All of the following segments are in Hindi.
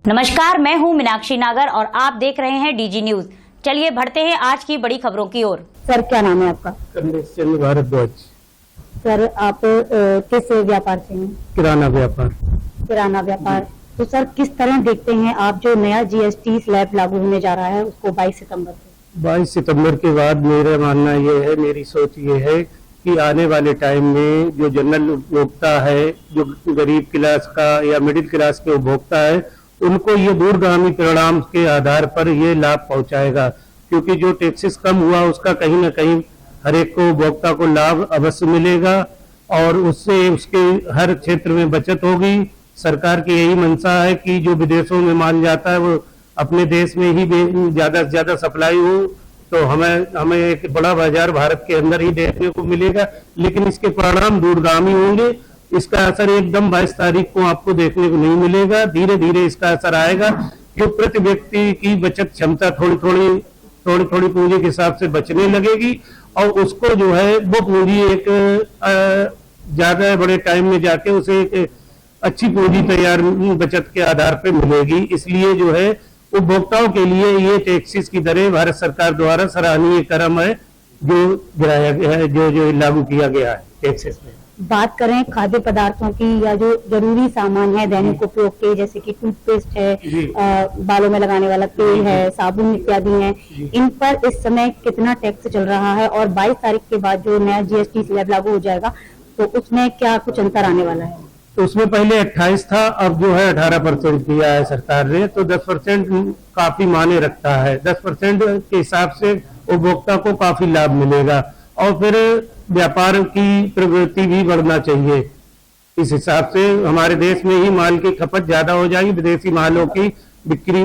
नमस्कार, मैं हूं मीनाक्षी नागर और आप देख रहे हैं डीजी न्यूज। चलिए बढ़ते हैं आज की बड़ी खबरों की ओर। सर, क्या नाम है आपका? कमलेश चंद्र भारद्वाज। सर, आप किस व्यापार से हैं? किराना व्यापार। किराना व्यापार। तो सर, किस तरह देखते हैं आप जो नया जीएसटी स्लैब लागू होने जा रहा है उसको 22 सितंबर से? 22 सितंबर के बाद मेरा मानना ये है, मेरी सोच ये है कि आने वाले टाइम में जो जनरल उपभोक्ता है, जो गरीब क्लास का या मिडिल क्लास के उपभोक्ता है, उनको ये दूरगामी परिणाम के आधार पर ये लाभ पहुंचाएगा। क्योंकि जो टैक्सेस कम हुआ उसका कहीं ना कहीं हर एक को उपभोक्ता को लाभ अवश्य मिलेगा और उससे उसके हर क्षेत्र में बचत होगी। सरकार की यही मंशा है कि जो विदेशों में माल जाता है वो अपने देश में ही ज्यादा से ज्यादा सप्लाई हो, तो हमें एक बड़ा बाजार भारत के अंदर ही देखने को मिलेगा। लेकिन इसके परिणाम दूरगामी होंगे। इसका असर एकदम 22 तारीख को आपको देखने को नहीं मिलेगा। धीरे धीरे इसका असर आएगा। जो प्रति व्यक्ति की बचत क्षमता थोड़ी थोड़ी पूंजी के हिसाब से बचने लगेगी और उसको जो है वो पूंजी एक ज्यादा बड़े टाइम में जाके उसे एक अच्छी पूंजी तैयार बचत के आधार पर मिलेगी। इसलिए जो है उपभोक्ताओं के लिए ये टैक्सेस की दरें भारत सरकार द्वारा सराहनीय कदम है जो गिराया गया है, जो लागू किया गया है टैक्सेस में। बात करें खाद्य पदार्थों की या जो जरूरी सामान है दैनिक उपयोग के, जैसे कि टूथपेस्ट है, बालों में लगाने वाला तेल है, साबुन इत्यादि है, इन पर इस समय कितना टैक्स चल रहा है? और 22 तारीख के बाद जो नया जीएसटी स्लैब लागू हो जाएगा तो उसमें क्या कुछ अंतर आने वाला है? तो उसमें पहले 28 था, अब जो है 18% किया है सरकार ने, तो 10% काफी मायने रखता है। 10% के हिसाब से उपभोक्ता को काफी लाभ मिलेगा और फिर व्यापार की प्रवृत्ति भी बढ़ना चाहिए। इस हिसाब से हमारे देश में ही माल की खपत ज्यादा हो जाएगी। विदेशी मालों की बिक्री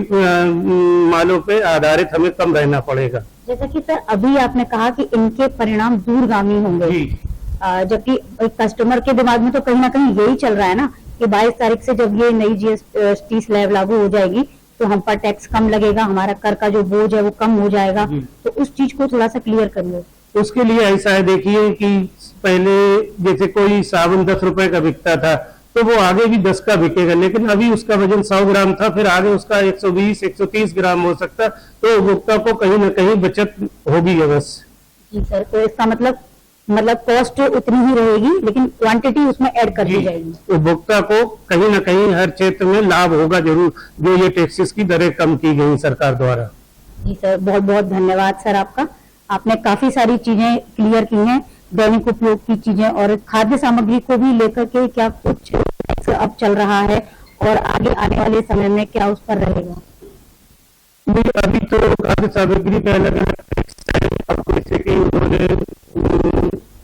मालों पे आधारित हमें कम रहना पड़ेगा। जैसा कि सर अभी आपने कहा कि इनके परिणाम दूरगामी होंगे, जबकि कस्टमर के दिमाग में तो कहीं ना कहीं यही चल रहा है ना कि 22 तारीख से जब ये नई जीएसटी स्लैब लागू हो जाएगी तो हम पर टैक्स कम लगेगा, हमारा कर का जो बोझ है वो कम हो जाएगा। तो उस चीज को थोड़ा सा क्लियर करिए। उसके लिए ऐसा है, देखिए कि पहले जैसे कोई साबुन 10 रुपए का बिकता था तो वो आगे भी 10 का बिकेगा, लेकिन अभी उसका वजन 100 ग्राम था, फिर आगे उसका 120-130 ग्राम हो सकता, तो उपभोक्ता को कहीं ना कहीं बचत होगी अवश्य। जी सर, तो इसका मतलब कॉस्ट उतनी ही रहेगी लेकिन क्वांटिटी उसमें ऐड कर दी जाएगी। उपभोक्ता को कहीं ना कहीं हर क्षेत्र में लाभ होगा जरूर, जो ये टैक्सेस की दरें कम की गई सरकार द्वारा। जी सर, बहुत बहुत धन्यवाद सर आपका। आपने काफी सारी चीजें क्लियर की हैं, दैनिक उपयोग की चीजें और खाद्य सामग्री को भी लेकर के क्या कुछ अब चल रहा है और आगे आने वाले समय में क्या उस पर रहेगा? अभी तो खाद्य सामग्री पे अलग अलग टैक्स है। अब जैसे कि उन्होंने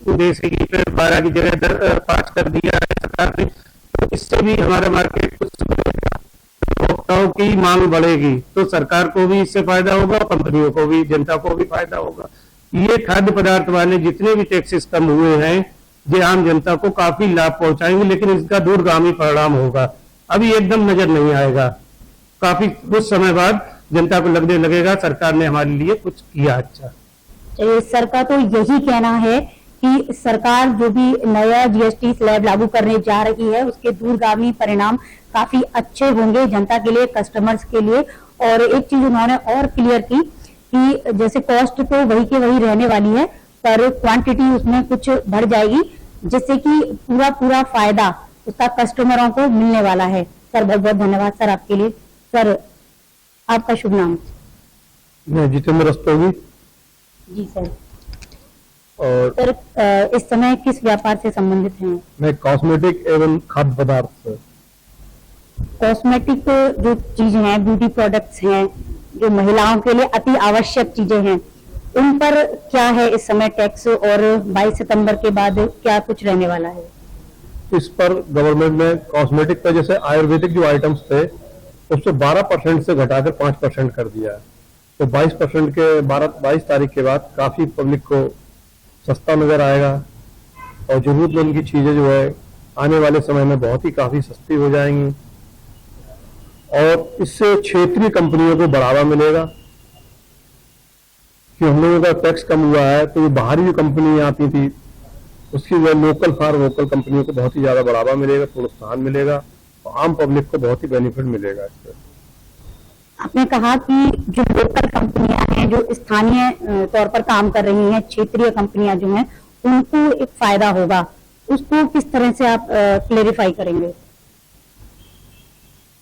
देसी घी पे 12 की जगह 5 कर दिया है सरकार ने, तो इससे भी हमारा मार्केट कुछ बढ़ेगा, उपभोक्ताओं की मांग बढ़ेगी, तो सरकार को भी इससे फायदा होगा, कंपनियों को भी, जनता को भी फायदा होगा। ये खाद्य पदार्थ वाले जितने भी टैक्सेस कम हुए हैं ये आम जनता को काफी लाभ पहुंचाएंगे, लेकिन इसका दूरगामी परिणाम होगा। अभी एकदम नजर नहीं आएगा, काफी कुछ समय बाद जनता को लगने लगेगा सरकार ने हमारे लिए कुछ किया अच्छा। सर का तो यही कहना है कि सरकार जो भी नया जीएसटी स्लैब लागू करने जा रही है उसके दूरगामी परिणाम काफी अच्छे होंगे जनता के लिए, कस्टमर्स के लिए। और एक चीज उन्होंने और क्लियर की कि जैसे कॉस्ट तो वही के वही रहने वाली है पर क्वांटिटी उसमें कुछ बढ़ जाएगी, जिससे कि पूरा फायदा उसका कस्टमरों को मिलने वाला है। सर बहुत बहुत धन्यवाद सर आपके लिए। सर आपका शुभ नाम? मैं जितेंद्र रस्तोगी। जी सर। और सर इस समय किस व्यापार से संबंधित हैं? मैं कॉस्मेटिक एवं खाद्य पदार्थ से। कॉस्मेटिक जो चीजें हैं, ब्यूटी प्रोडक्ट्स हैं, जो महिलाओं के लिए अति आवश्यक चीजें हैं, उन पर क्या है इस समय टैक्स और 22 सितंबर के बाद क्या कुछ रहने वाला है? इस पर गवर्नमेंट ने कॉस्मेटिक पर जैसे आयुर्वेदिक जो आइटम्स थे उससे 12% से घटाकर 5% कर दिया है। तो 22% के 22 तारीख के बाद काफी पब्लिक को सस्ता नजर आएगा और जरूरतमंद की चीजें जो है आने वाले समय में बहुत ही काफी सस्ती हो जाएंगी और इससे क्षेत्रीय कंपनियों को बढ़ावा मिलेगा कि हम लोगों का टैक्स कम हुआ है तो ये बाहरी जो कंपनियां आती थी उसकी जो लोकल फॉर वोकल कंपनियों को बहुत ही ज्यादा बढ़ावा मिलेगा, प्रोत्साहन मिलेगा और आम पब्लिक को बहुत ही बेनिफिट मिलेगा इससे। आपने कहा कि जो लोकल कंपनियां हैं, जो स्थानीय तौर पर काम कर रही हैं, क्षेत्रीय कंपनियां जो हैं, उनको एक फायदा होगा, उसको किस तरह से आप क्लेरिफाई करेंगे?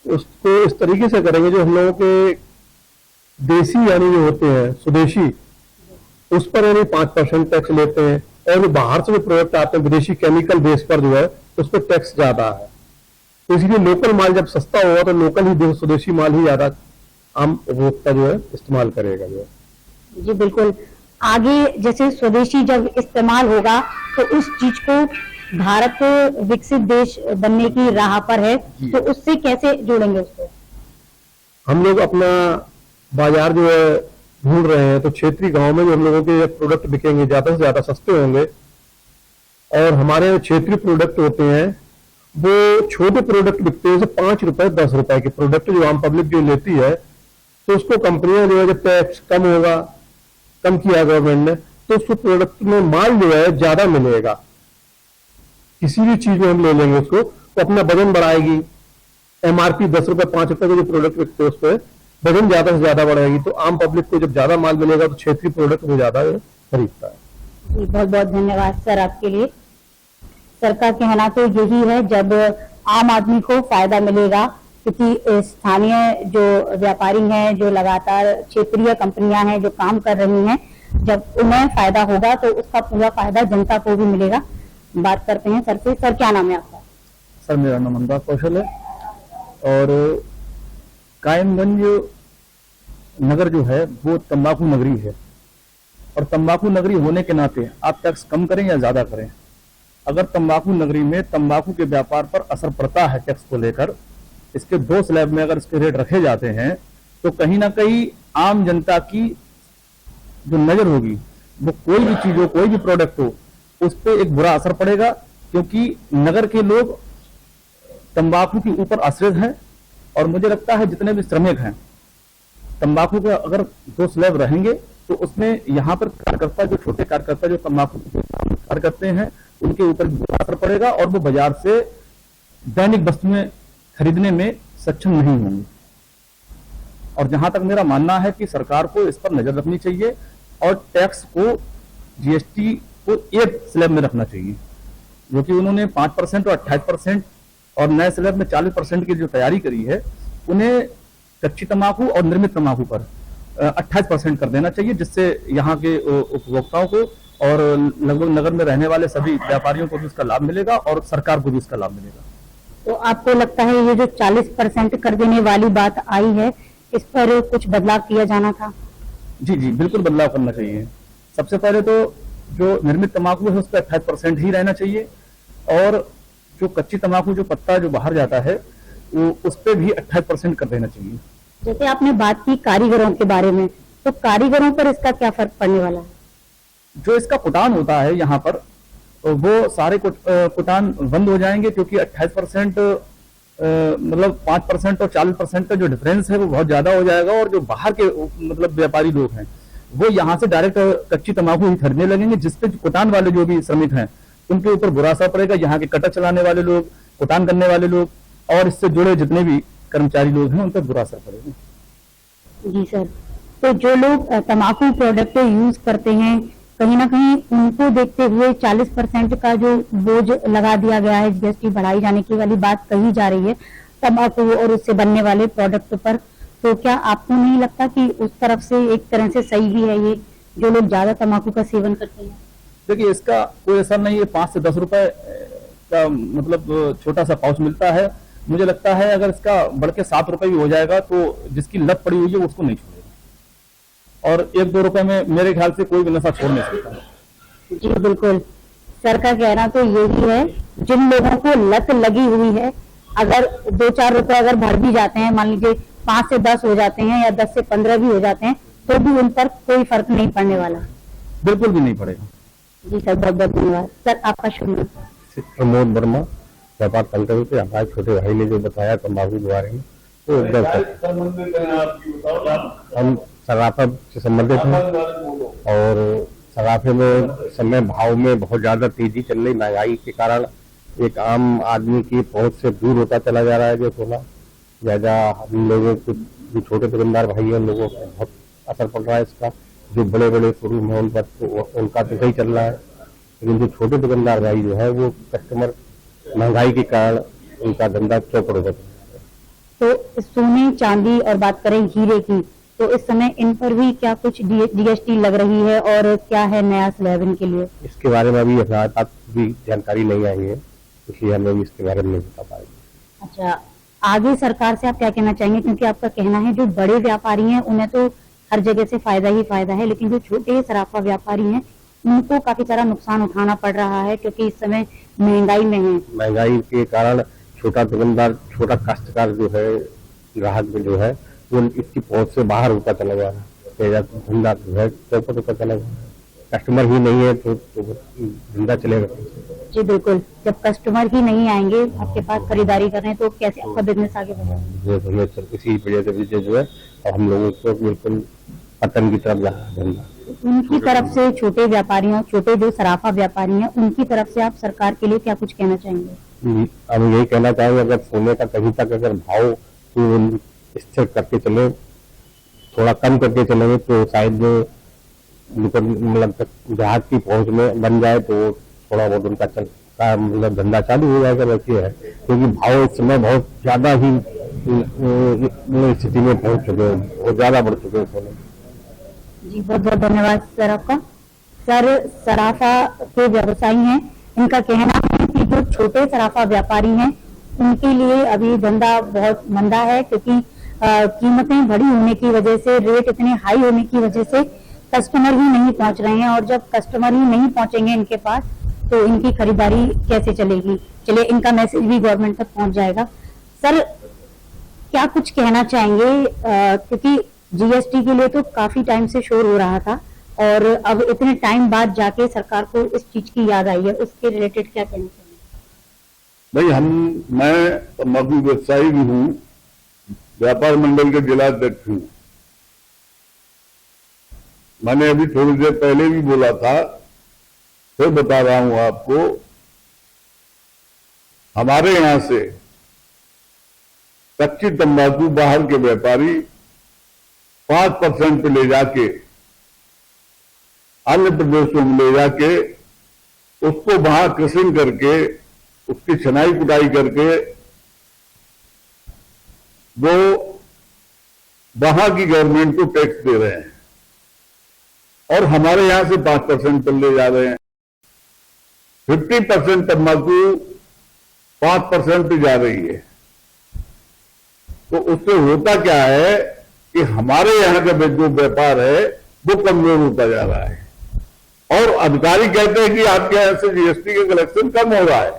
उसको इस तरीके से करेंगे, जो हम लोगों के देसी यानी जो होते हैं स्वदेशी, उस पर यानी 5% टैक्स लेते हैं, और जो बाहर से जो प्रोडक्ट आते हैं विदेशी केमिकल बेस पर जो है, उस पर टैक्स ज्यादा है। तो इसलिए लोकल माल जब सस्ता होगा तो लोकल ही स्वदेशी माल ही ज्यादा आम उपभोक्ता जो है इस्तेमाल करेगा जो है। जी बिल्कुल। आगे जैसे स्वदेशी जब इस्तेमाल होगा तो उस चीज को भारत विकसित देश बनने की राह पर है, तो उससे कैसे जोड़ेंगे उसको? हम लोग अपना बाजार जो है ढूंढ रहे हैं, तो क्षेत्रीय गांव में जो हम लोगों के प्रोडक्ट बिकेंगे ज्यादा से ज्यादा सस्ते होंगे, और हमारे क्षेत्रीय प्रोडक्ट होते हैं वो छोटे प्रोडक्ट बिकते हैं, 5 रुपए 10 रुपए के प्रोडक्ट जो आम पब्लिक जो लेती है, तो उसको कंपनियां जो है जब टैक्स कम होगा, कम किया गवर्नमेंट ने, तो उसको प्रोडक्ट में माल जो है ज्यादा मिलेगा। किसी भी चीज में हम ले लेंगे उसको तो अपना वजन बढ़ाएगी। एमआरपी 10 रुपए 5 रुपए के जो प्रोडक्ट बिकते हैं उस पर वजन ज्यादा से ज्यादा बढ़ाएगी, तो आम पब्लिक को जब ज्यादा माल मिलेगा तो क्षेत्रीय प्रोडक्ट वो ज्यादा खरीदता है। जी बहुत बहुत धन्यवाद सर आपके लिए। सर का कहना तो यही है, जब आम आदमी को फायदा मिलेगा, क्योंकि स्थानीय जो व्यापारी हैं, जो लगातार क्षेत्रीय कंपनियां हैं जो काम कर रही हैं, जब उन्हें फायदा होगा तो उसका पूरा फायदा जनता को भी मिलेगा। बात करते हैं सर से। सर क्या नाम है आपका? सर मेरा नाम अनुराग कौशल है, और कायमगंज नगर जो है वो तंबाकू नगरी है, और तंबाकू नगरी होने के नाते आप टैक्स कम करें या ज्यादा करें, अगर तंबाकू नगरी में तंबाकू के व्यापार पर असर पड़ता है टैक्स को लेकर, इसके 2 स्लैब में अगर इसके रेट रखे जाते हैं, तो कहीं ना कहीं आम जनता की जो नजर होगी वो कोई भी चीज हो, कोई भी प्रोडक्ट हो, उस पर एक बुरा असर पड़ेगा, क्योंकि नगर के लोग तंबाकू के ऊपर आश्रित हैं, और मुझे लगता है जितने भी श्रमिक हैं तंबाकू के अगर 2 स्लैब रहेंगे तो उसमें यहाँ पर कार्यकर्ता, जो छोटे कार्यकर्ता जो तंबाकू कार्य करते हैं, उनके ऊपर बुरा असर पड़ेगा, और वो बाजार से दैनिक वस्तुएं खरीदने में सक्षम नहीं होंगे। और जहां तक मेरा मानना है कि सरकार को इस पर नजर रखनी चाहिए, और टैक्स को, जीएसटी को एक स्लैब में रखना चाहिए, जो कि उन्होंने 5% और 28% और नए स्लैब में 40% की जो तैयारी करी है, उन्हें कच्ची तंबाकू और निर्मित तंबाकू पर 28% कर देना चाहिए, जिससे यहाँ के उपभोक्ताओं को और लगभग नगर में रहने वाले सभी व्यापारियों को भी इसका लाभ मिलेगा, और सरकार को भी इसका लाभ मिलेगा। तो आपको लगता है ये जो 40% कर देने वाली बात आई है, इस पर कुछ बदलाव किया जाना था? जी जी बिल्कुल बदलाव करना चाहिए। सबसे पहले तो जो निर्मित तंबाकू है उस पर 28% ही रहना चाहिए, और जो कच्ची तंबाकू जो पत्ता जो बाहर जाता है वो उस पर भी 28% कर देना चाहिए। जैसे आपने बात की कारीगरों के बारे में, तो कारीगरों पर इसका क्या फर्क पड़ने वाला है? जो इसका कुटान होता है यहाँ पर, वो सारे कुटान बंद हो जाएंगे, क्योंकि 28% मतलब 5% और 40% का जो डिफरेंस है वो बहुत ज्यादा हो जाएगा, और जो बाहर के मतलब व्यापारी लोग हैं वो यहाँ से डायरेक्ट कच्ची तंबाकू ही खरीदने लगेंगे, जिसपे कुटान वाले जो भी श्रमिक हैं उनके ऊपर बुरा असर पड़ेगा। यहाँ के कटर चलाने वाले लोग, कुटान करने वाले लोग, और इससे जुड़े जितने भी कर्मचारी लोग हैं उन पर बुरा असर पड़ेगा। जी सर। तो जो लोग तंबाकू प्रोडक्ट यूज करते हैं, कहीं ना कहीं उनको देखते हुए 40% का जो बोझ लगा दिया गया है, जीएसटी बढ़ाई जाने की वाली बात कही जा रही है तंबाकू और उससे बनने वाले प्रोडक्ट पर, तो क्या आपको नहीं लगता कि उस तरफ से एक तरह से सही भी है ये, जो लोग ज्यादा तंबाकू का सेवन करते हैं? देखिए इसका कोई असर नहीं है। 5 से 10 रुपए का मतलब छोटा सा पाउच मिलता है। मुझे लगता है अगर इसका बढ़ के 7 रुपए भी हो जाएगा तो जिसकी लत पड़ी हुई है उसको नहीं छोड़ेगा, और 1-2 रुपए में मेरे ख्याल से कोई भी नशा छोड़ नहीं सकता। जी बिल्कुल। सर का कहना तो यही है, जिन लोगों को लत लगी हुई है, अगर 2-4 रुपए अगर बढ़ भी जाते हैं, मान लीजिए 5 से 10 हो जाते हैं या 10 से 15 भी हो जाते हैं, तो भी उन पर कोई फर्क नहीं पड़ने वाला। बिल्कुल भी नहीं पड़ेगा। जी सर, बहुत बहुत धन्यवाद। सर आपका शुभ नाम? प्रमोद वर्मा, व्यापार तंत्र पे। हमारे छोटे भाई ने जो बताया तंबाकू के बारे में, तो एकदम हम सराफा से संबंधित हैं, और सराफे में समय भाव में बहुत ज्यादा तेजी चल रही, महंगाई के कारण एक आम आदमी की पहुंच से दूर होता चला जा रहा है जो सोना, ज्यादा हम लोगों को जो छोटे दुकानदार भाई हैं उन लोगों को बहुत असर पड़ रहा है इसका। जो बड़े बड़े शोरूम है उन पर तो उनका तो सही चल रहा है, लेकिन जो छोटे दुकानदार भाई जो है वो कस्टमर महंगाई के कारण उनका धंधा चौपट हो जाता है। तो सोने चांदी और बात करें हीरे की, तो इस समय इन पर भी क्या कुछ जीएसटी लग रही है और क्या है नया स्लैब इनके लिए? इसके बारे में अभी हमारे पास भी जानकारी नहीं आई है, इसलिए हम लोग इसके बारे में नहीं बता पाएंगे। अच्छा, आगे सरकार से आप क्या कहना चाहेंगे, क्योंकि आपका कहना है जो बड़े व्यापारी हैं उन्हें तो हर जगह से फायदा ही फायदा है, लेकिन जो छोटे सराफा व्यापारी हैं उनको काफी सारा नुकसान उठाना पड़ रहा है क्योंकि इस समय महंगाई में है। महंगाई के कारण छोटा दुकानदार, छोटा काश्तकार जो है, ग्राहक जो है वो इसकी पहुंच से बाहर होता चला गया है। धंधा जो है चौपट होता चला गया, कस्टमर ही नहीं है तो धंधा चलेगा। जी बिल्कुल, जब कस्टमर ही नहीं आएंगे आपके पास खरीदारी करने तो कैसे आपका बिजनेस आगे बढ़ेगा? इसी वजह से बिजनेस जो है और हम लोगों को बिल्कुल पतन की तरफ जा रहा है धंधा। उनकी तरफ से छोटे व्यापारियों, छोटे जो सराफा व्यापारी हैं उनकी तरफ से आप सरकार के लिए क्या कुछ कहना चाहेंगे? हम यही कहना चाहेंगे, अगर सोने का कहीं तक अगर भाव तो स्थिर करके चले, थोड़ा कम करके चलेंगे तो शायद मतलब ग्राहक की पहुंच में बन जाए तो थोड़ा बहुत उनका मतलब धंधा चालू हो जाएगा। वैसे है क्योंकि भाव इस समय बहुत ज्यादा ही स्थिति में पहुंच चुके हैं, बहुत ज्यादा बढ़ चुके हैं सोने। जी बहुत बहुत धन्यवाद सर आपका। सर सराफा के व्यवसायी हैं, इनका कहना है कि जो छोटे सराफा व्यापारी हैं उनके लिए अभी धंधा बहुत मंदा है क्योंकि कीमतें बढ़ी होने की वजह से, रेट इतने हाई होने की वजह से कस्टमर ही नहीं पहुंच रहे हैं और जब कस्टमर ही नहीं पहुंचेंगे इनके पास तो इनकी खरीदारी कैसे चलेगी? चलिए, इनका मैसेज भी गवर्नमेंट तक पहुंच जाएगा। सर क्या कुछ कहना चाहेंगे, क्योंकि जीएसटी के लिए तो काफी टाइम से शोर हो रहा था और अब इतने टाइम बाद जाके सरकार को इस चीज की याद आई है, उसके रिलेटेड क्या कहना चाहेंगे? भाई मैं तंबाकू व्यवसायी भी हूँ, व्यापार मंडल के जिलाध्यक्ष हूँ। मैंने अभी थोड़ी देर पहले भी बोला था, फिर बता रहा हूं आपको, हमारे यहां से कच्ची तंबाकू बाहर के व्यापारी 5% पे ले जाके अन्य प्रदेशों में ले जाके उसको वहां क्रशिंग करके उसकी छनाई कुटाई करके वो वहां की गवर्नमेंट को टैक्स दे रहे हैं और हमारे यहां से 5% पर ले जा रहे हैं। 50% तंबाकू 5% पे जा रही है। तो उससे होता क्या है कि हमारे यहां का जो व्यापार है वो कमजोर होता जा रहा है और अधिकारी कहते हैं कि आपके यहां से जीएसटी का कलेक्शन कम हो रहा है,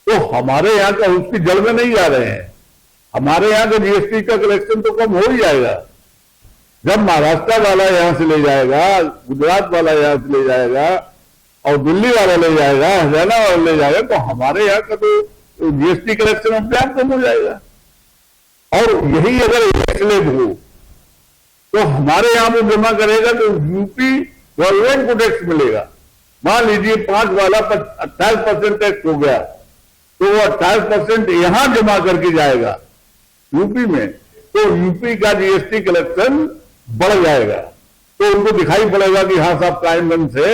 तो हमारे यहां का उसकी जड़ में नहीं जा रहे हैं। हमारे यहां का जीएसटी का कलेक्शन तो कम हो ही जाएगा जब महाराष्ट्र वाला यहां से ले जाएगा, गुजरात वाला यहां से ले जाएगा और दिल्ली वाला ले जाएगा, हरियाणा वाला ले जाएगा, तो हमारे यहाँ का तो जीएसटी कलेक्शन अपने आप कम हो जाएगा। और यही अगर एक्सलेब हो तो हमारे यहां वो जमा करेगा तो यूपी गवर्नमेंट को टैक्स मिलेगा। मान लीजिए 5 वाला 28% टैक्स हो गया तो वो 28% यहां जमा करके जाएगा यूपी में, तो यूपी का जीएसटी कलेक्शन बढ़ जाएगा। तो उनको दिखाई पड़ेगा कि हाँ साहब, कायमगंज से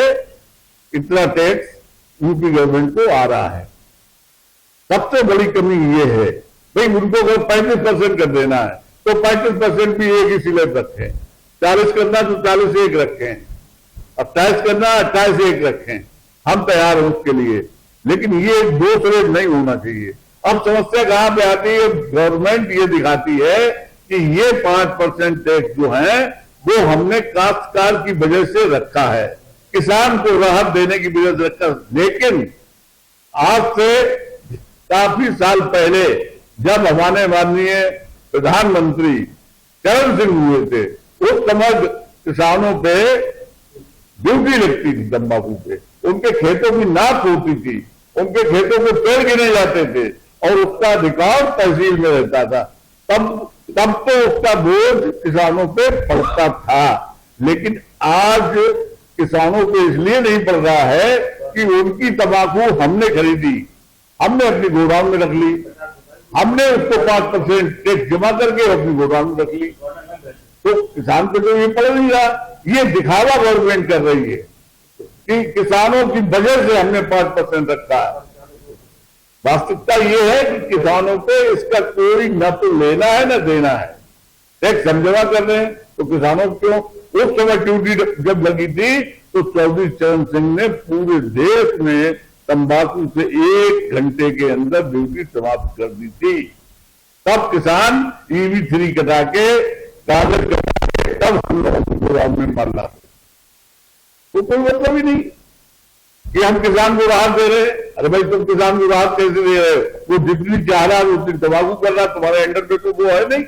इतना टैक्स यूपी गवर्नमेंट को आ रहा है। सबसे बड़ी कमी ये है, भाई उनको अगर 35% कर देना है तो 35% भी एक ही स्लैब रखें, 40 करना तो 40 एक रखें, 28 करना 28 एक रखें, हम तैयार हैं उसके लिए, लेकिन ये 2 स्लैब नहीं होना चाहिए। अब समस्या कहां पे आती है? गवर्नमेंट ये दिखाती है कि ये 5% टैक्स जो है वो हमने काश्तकार की वजह से रखा है, किसान को राहत देने की वजह से रखा। लेकिन आज से काफी साल पहले जब हमारे माननीय प्रधानमंत्री चरण सिंह हुए थे, उस समय किसानों पे ड्यूटी लगती थी तंबाकू पे, उनके खेतों की नाप होती थी, उनके खेतों को पेड़ गिने जाते थे और उसका अधिकार तहसील में रहता था। तब तो उसका बोझ किसानों पे पड़ता था, लेकिन आज किसानों को इसलिए नहीं पड़ रहा है कि उनकी तंबाकू हमने खरीदी, हमने अपनी गोदाम में रख ली, हमने उसको 5% टैक्स जमा करके अपनी गोदाम में रख ली। तो किसान को तो ये पड़ नहीं रहा, ये दिखावा गवर्नमेंट कर रही है कि किसानों की वजह से हमने 5% रखा है। वास्तविकता ये है कि किसानों को इसका कोई न तो लेना है न देना है। टैक्स हम जमा कर रहे हैं तो किसानों को क्यों? उस समय ड्यूटी जब लगी थी तो चौधरी चरण सिंह ने पूरे देश में तंबाकू से 1 घंटे के अंदर ड्यूटी समाप्त कर दी थी। तब किसान EB3 कटा के कागज कटा के तब हम लोगों को गोदाम में मरना, तो कोई मतलब ही नहीं कि हम किसान को राहत दे रहे हैं। अरे भाई तुम किसान को राहत कैसे दे रहे हो? वो जितनी चाह रहा है उतनी तंबाकू कर रहा, तुम्हारे अंडर पे तो वो है नहीं।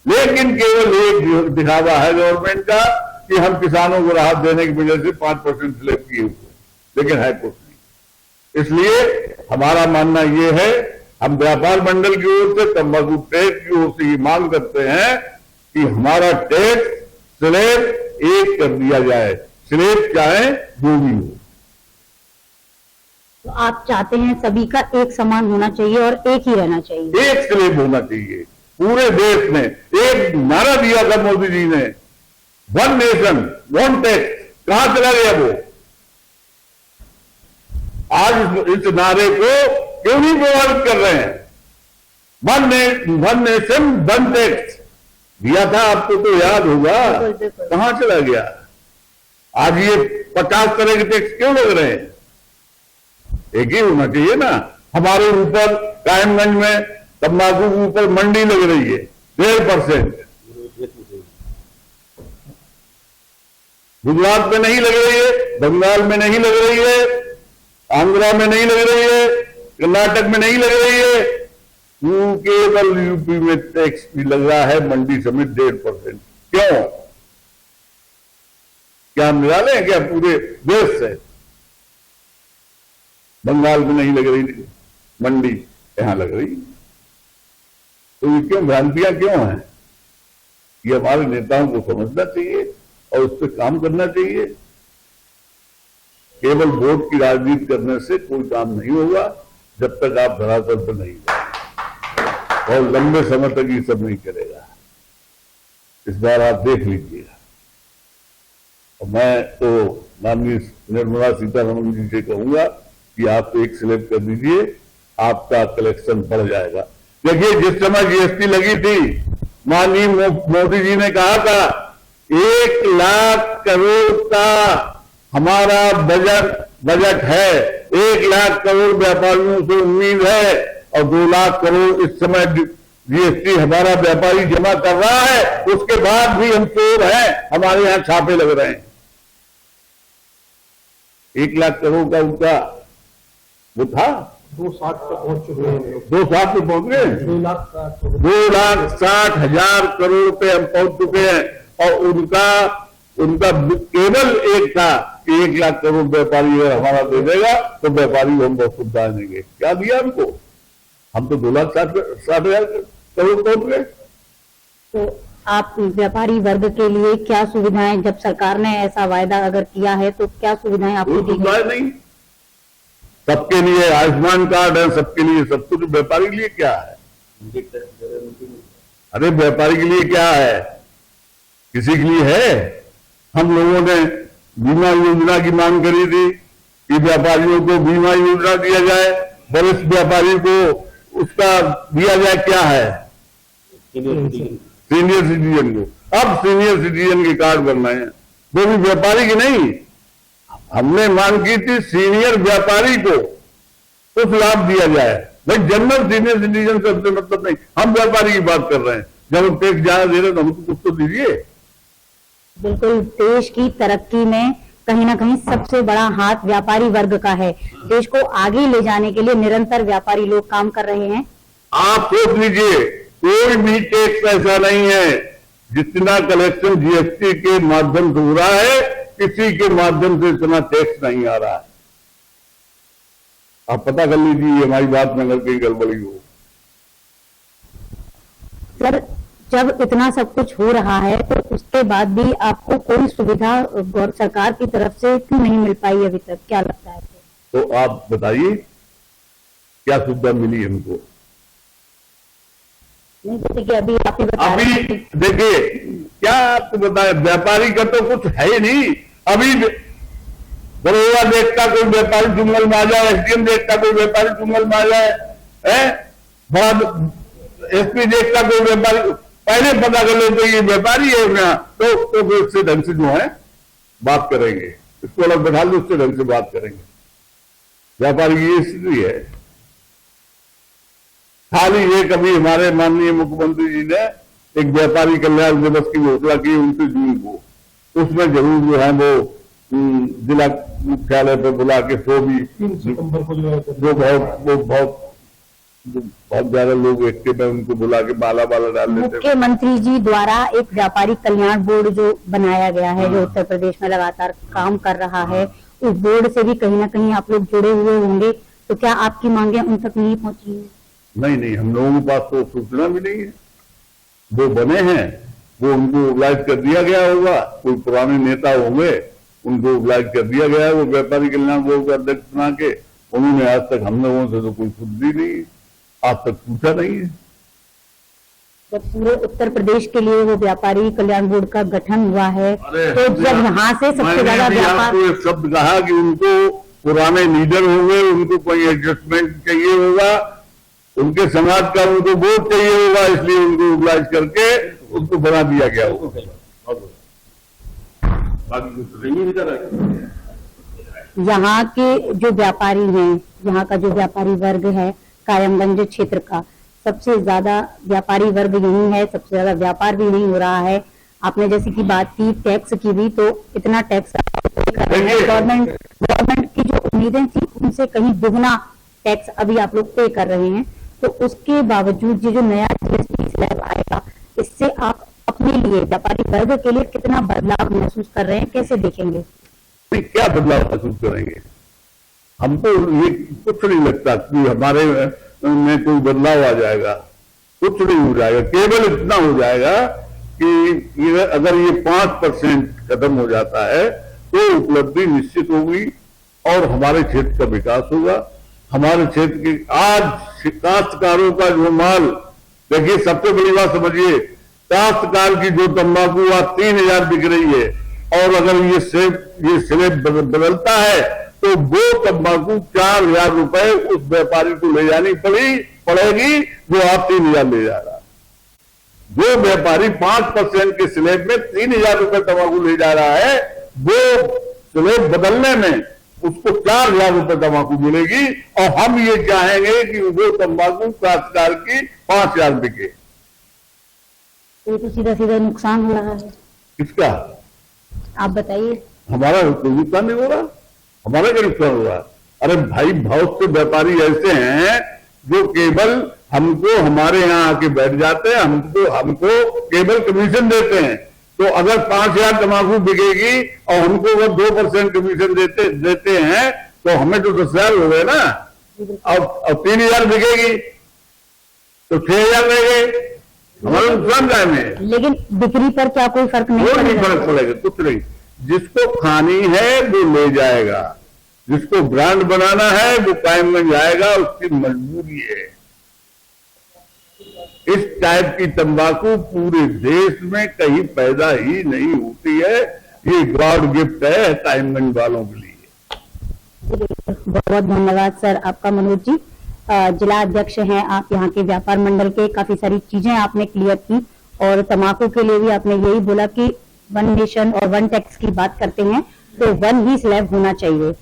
लेकिन केवल एक दिखावा है गवर्नमेंट का कि हम किसानों को राहत देने की वजह से 5% स्लैब किए हुए, लेकिन है कुछ नहीं। इसलिए हमारा मानना ये है, हम व्यापार मंडल की ओर से तंबाकू टैक्स की ओर से ये मांग करते हैं कि हमारा टैक्स स्लैब एक कर दिया जाए, स्लैब चाहे जो भी हो। तो आप चाहते हैं सभी का एक समान होना चाहिए और एक ही रहना चाहिए, एक स्लैब होना चाहिए पूरे देश में। एक नारा दिया था मोदी जी ने, 1 नेशन 1 टैक्स, कहां चला गया वो? आज इस नारे को क्यों नहीं प्रभावित कर रहे हैं? 1 नेशन 1 टैक्स दिया था, आपको तो याद होगा, कहां चला गया? आज ये 50 तरह के टैक्स क्यों लग रहे हैं? एक ही होना चाहिए ना। हमारे ऊपर कायमगंज में तंबाकू के ऊपर मंडी लग रही है 1.5%, गुजरात में नहीं लग रही है, बंगाल में नहीं लग रही है, आंध्रा में नहीं लग रही है, कर्नाटक में नहीं लग रही है, केवल यूपी में टैक्स भी लग रहा है मंडी समेत 1.5%। क्यों? क्या हम निराले हैं क्या पूरे देश से? बंगाल में नहीं लग रही मंडी, यहां लग रही। तो ये क्यों भ्रांतियां क्यों हैं? ये हमारे नेताओं को समझना चाहिए और उस पर काम करना चाहिए। केवल वोट की राजनीति करने से कोई काम नहीं होगा जब तक आप धरातल पर नहीं जाएंगे, और लंबे समय तक ये सब नहीं चलेगा। इस बार आप देख लीजिएगा। और मैं तो माननीय निर्मला सीतारमण जी से कहूंगा कि आप एक स्लैब कर दीजिए, आपका कलेक्शन बढ़ जाएगा। देखिए जिस समय GST लगी थी, माननीय मोदी जी ने कहा था 1 लाख करोड़ का हमारा बजट है, 1 लाख करोड़ व्यापारियों से उम्मीद है और 2 लाख करोड़ इस समय GST हमारा व्यापारी जमा कर रहा है। उसके बाद भी हम चोर हैं, हमारे यहां छापे लग रहे हैं। 1 लाख करोड़ का उनका वो था, 260 तक पहुंच चुके हैं, 260 पे पहुंच गए, 2,60,000 करोड़ रुपए हम पहुंच चुके हैं। और उनका केवल एक था कि 1 लाख करोड़ व्यापारी अगर हमारा दे देगा तो व्यापारी को हम बहुत सुविधा देंगे। क्या दिया हमको? हम तो 2,60,000 करोड़ पहुंच गए। तो आप व्यापारी वर्ग के लिए क्या सुविधाएं, जब सरकार ने ऐसा वायदा अगर किया है तो क्या सुविधाएं आपको दी गई? नहीं, सबके लिए आयुष्मान कार्ड है, सबके लिए सब कुछ। व्यापारी के लिए क्या है? अरे व्यापारी के लिए क्या है? किसी के लिए है? हम लोगों ने बीमा योजना की मांग करी थी कि व्यापारियों को बीमा योजना दिया जाए, वरिष्ठ व्यापारी को उसका दिया जाए। क्या है? सीनियर सिटीजन को। अब सीनियर सिटीजन के कार्ड बनना है, वो भी व्यापारी की नहीं। हमने मांग की थी सीनियर व्यापारी को कुछ लाभ दिया जाए। भाई जनरल सीनियर सिटीजन से हमसे मतलब नहीं, हम व्यापारी की बात कर रहे हैं। जब हम टैक्स ज्यादा दे रहे हैं तो हमको कुछ तो दीजिए। बिल्कुल, देश की तरक्की में कहीं ना कहीं सबसे बड़ा हाथ व्यापारी वर्ग का है। देश को आगे ले जाने के लिए निरंतर व्यापारी लोग काम कर रहे हैं। आप सोच लीजिए, कोई भी टैक्स ऐसा नहीं है जितना कलेक्शन GST के माध्यम से हो रहा है, किसी के माध्यम से इतना टैक्स नहीं आ रहा है। आप पता कर लीजिए हमारी बात में अगर कहीं गड़बड़ी हो। सर, जब इतना सब कुछ हो रहा है तो उसके बाद भी आपको कोई सुविधा सरकार की तरफ से क्यों नहीं मिल पाई अभी तक? क्या लगता है? तो आप बताइए क्या सुविधा मिली हमको? नहीं, जैसे कि अभी आप ही बता रहे अभी हैं कि देखिए, क्या आपको बताया, व्यापारी का तो कुछ है ही नहीं। अभी बड़ौदा देखता कोई व्यापारी चुंगल में आ जाए, एसडीएम देखता कोई व्यापारी चुंगल में आ जाए, एसपी देखता कोई व्यापारी, पहले पता कर लेते ये व्यापारी है यहाँ, तो फिर उससे ढंग से जो है बात करेंगे, इसको अलग बैठा लो, उससे ढंग से बात करेंगे। व्यापारी की ये स्थिति है। खाली ये कभी हमारे माननीय मुख्यमंत्री जी ने एक व्यापारी कल्याण दिवस की घोषणा की 29 जून को, उसमें जरूर जो है वो जिला मुख्यालय पर बुला के 3 सितंबर को जो बहुत ज्यादा लोग एक्टिव है उनको बुला के माला डाल देते। मुख्यमंत्री जी द्वारा एक व्यापारी कल्याण बोर्ड जो बनाया गया है, जो उत्तर प्रदेश में लगातार काम कर रहा है, उस बोर्ड से भी कहीं ना कहीं आप लोग जुड़े हुए होंगे, तो क्या आपकी मांगे उन तक नहीं पहुंची है? नहीं, हम लोगों के पास तो सूचना भी नहीं है। वो बने हैं, वो उनको ओबलाइज कर दिया गया होगा, कोई पुराने नेता होंगे उनको ओबलाइज कर दिया गया है, वो व्यापारी कल्याण बोर्ड के अध्यक्ष बना के। उन्होंने आज तक हम लोगों से तो कोई खुद भी नहीं, आज तक पूछा नहीं है। जब पूरे उत्तर प्रदेश के लिए वो व्यापारी कल्याण बोर्ड का गठन हुआ है, तो जब यहाँ से सबसे ज्यादा व्यापार, आपको एक शब्द कहा कि उनको पुराने लीडर होंगे, उनको कोई एडजस्टमेंट चाहिए होगा, उनके समाज का उनको वोट चाहिए होगा, इसलिए उनको ओबलाइज करके उसको बना दिया गया होगा। यहाँ के जो व्यापारी हैं, यहाँ का जो व्यापारी वर्ग है कायमगंज क्षेत्र का, सबसे ज्यादा व्यापारी वर्ग यही है, सबसे ज्यादा व्यापार भी नहीं हो रहा है। आपने जैसे की बात की टैक्स की भी, तो इतना टैक्स गवर्नमेंट की जो उम्मीदें थी उनसे कहीं दुगना टैक्स अभी आप लोग पे कर रहे हैं, तो उसके बावजूद ये जो नया जीएसटी स्लैब आएगा, इससे आप अपने लिए व्यापारी वर्ग के लिए कितना बदलाव महसूस कर रहे हैं, कैसे देखेंगे? क्या बदलाव महसूस करेंगे? हमको ये कुछ नहीं लगता कि हमारे में कोई बदलाव आ जाएगा, कुछ नहीं हो जाएगा। केवल इतना हो जाएगा कि अगर ये 5% खत्म हो जाता है तो उपलब्धि निश्चित होगी और हमारे क्षेत्र का विकास होगा। हमारे क्षेत्र की आज काश्तकारों का जो माल, देखिए सबसे बड़ी बात समझिए, काश्तकार की जो तंबाकू आज 3000 बिक रही है, और अगर ये स्लैब बदलता है तो वो तंबाकू 4000 रुपए उस व्यापारी को ले जानी पड़ेगी जो आप 3000 ले जा रहा है। जो व्यापारी 5% के स्लैब में 3000 रुपए तंबाकू ले जा रहा है, वो स्लैब बदलने में उसको 4000 रुपए तंबाकू मिलेगी, और हम ये चाहेंगे कि वो तंबाकू काश्तकार की 5000 बिके। तो सीधा सीधा नुकसान हो रहा है। किसका? आप बताइए। हमारा कोई नुकसान नहीं हो रहा, हमारा क्या नुकसान हो रहा? अरे भाई, बहुत से व्यापारी ऐसे हैं जो केवल हमको हमारे यहाँ आके बैठ जाते हैं, हमको केवल कमीशन देते हैं। तो अगर 5000 तंबाकू बिकेगी और हमको वो 2% कमीशन देते हैं तो हमें तो 10,000 हो गए ना, और 3000 बिकेगी तो 6000 रह गए, हमारा नुकसान जाए में। लेकिन बिक्री पर क्या कोई फर्क नहीं कोई नहीं फर्क पड़ेगा, कुछ नहीं। जिसको खानी है वो ले जाएगा, जिसको ब्रांड बनाना है वो कायमगंज जाएगा, उसकी मजबूरी है। इस टाइप की तंबाकू पूरे देश में कहीं पैदा ही नहीं होती है, ये गॉड गिफ्ट है कायमगंज वालों के लिए। बहुत धन्यवाद सर आपका। मनोज जी, जिला अध्यक्ष हैं आप यहाँ के व्यापार मंडल के, काफी सारी चीजें आपने क्लियर की, और तंबाकू के लिए भी आपने यही बोला कि 1 नेशन और 1 टैक्स की बात करते हैं तो 1 ही स्लैब होना चाहिए।